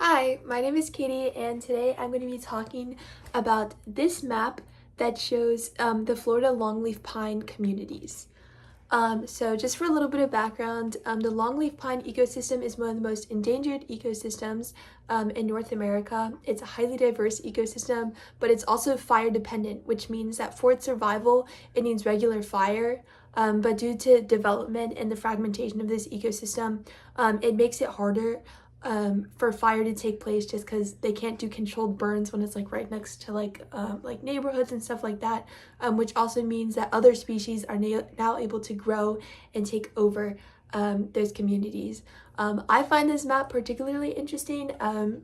Hi, my name is Katie, and today I'm going to be talking about this map that shows the Florida longleaf pine communities. So just for a little bit of background, the longleaf pine ecosystem is one of the most endangered ecosystems in North America. It's a highly diverse ecosystem, but it's also fire dependent, which means that for its survival, it needs regular fire. But due to development and the fragmentation of this ecosystem, it makes it harder for fire to take place just because they can't do controlled burns when it's like right next to like neighborhoods and stuff like that, which also means that other species are now able to grow and take over those communities. I find this map particularly interesting.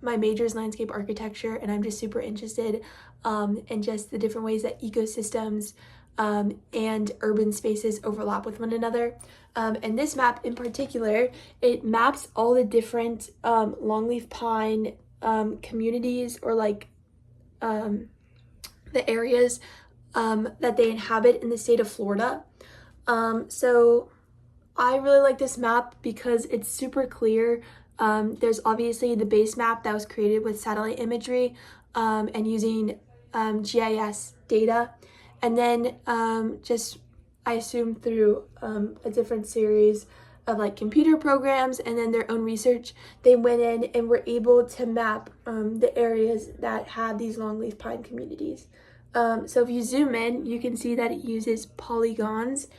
My major is landscape architecture, and I'm just super interested in just the different ways that ecosystems and urban spaces overlap with one another. And this map in particular, it maps all the different longleaf pine communities, or like the areas that they inhabit in the state of Florida. So I really like this map because it's super clear. There's obviously the base map that was created with satellite imagery and using GIS data. And then just, I assume through a different series of like computer programs and then their own research, they went in and were able to map the areas that have these longleaf pine communities. So if you zoom in, you can see that it uses polygons,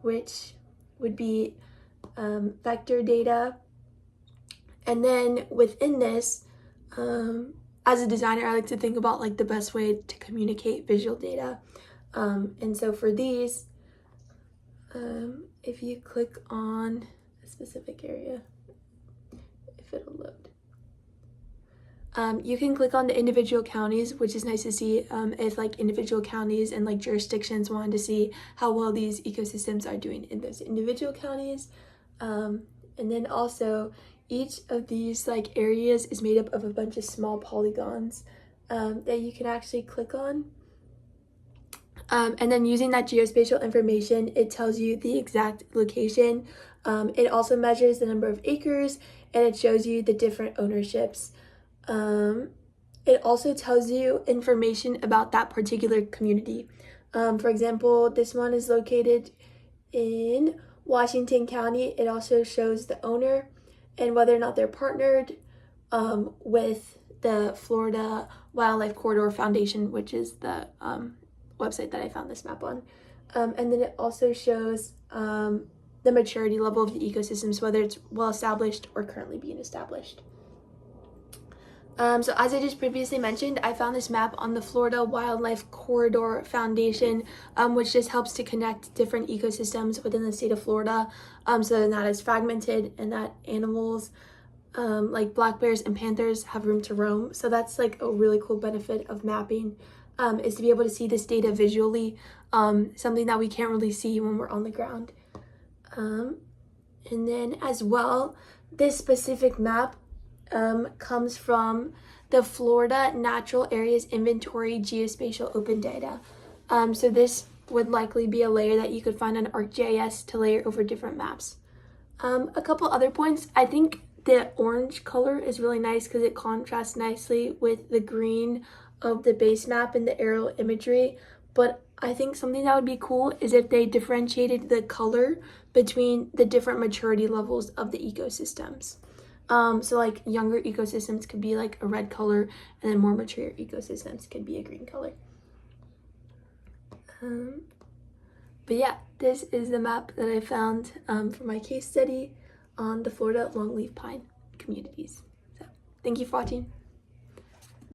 which would be vector data. And then within this, as a designer, I like to think about like the best way to communicate visual data. And so for these, if you click on a specific area, if it'll load, you can click on the individual counties, which is nice to see if like individual counties and like jurisdictions wanted to see how well these ecosystems are doing in those individual counties. And then also each of these like areas is made up of a bunch of small polygons that you can actually click on. And then using that geospatial information, it tells you the exact location. It also measures the number of acres, and it shows you the different ownerships. It also tells you information about that particular community. For example, this one is located in Washington County. It also shows the owner and whether or not they're partnered with the Florida Wildlife Corridor Foundation, which is the website that I found this map on. And then it also shows the maturity level of the ecosystems, whether it's well established or currently being established. So as I just previously mentioned, I found this map on the Florida Wildlife Corridor Foundation, which just helps to connect different ecosystems within the state of Florida, so that not as fragmented and that animals like black bears and panthers have room to roam. So that's like a really cool benefit of mapping, is to be able to see this data visually, something that we can't really see when we're on the ground. And then as well, this specific map comes from the Florida Natural Areas Inventory Geospatial Open Data. So this would likely be a layer that you could find on ArcGIS to layer over different maps. A couple other points. I think the orange color is really nice because it contrasts nicely with the green of the base map and the aerial imagery. But I think something that would be cool is if they differentiated the color between the different maturity levels of the ecosystems. So like younger ecosystems could be like a red color, and then more mature ecosystems could be a green color. But yeah, this is the map that I found for my case study on the Florida longleaf pine communities. So thank you for watching.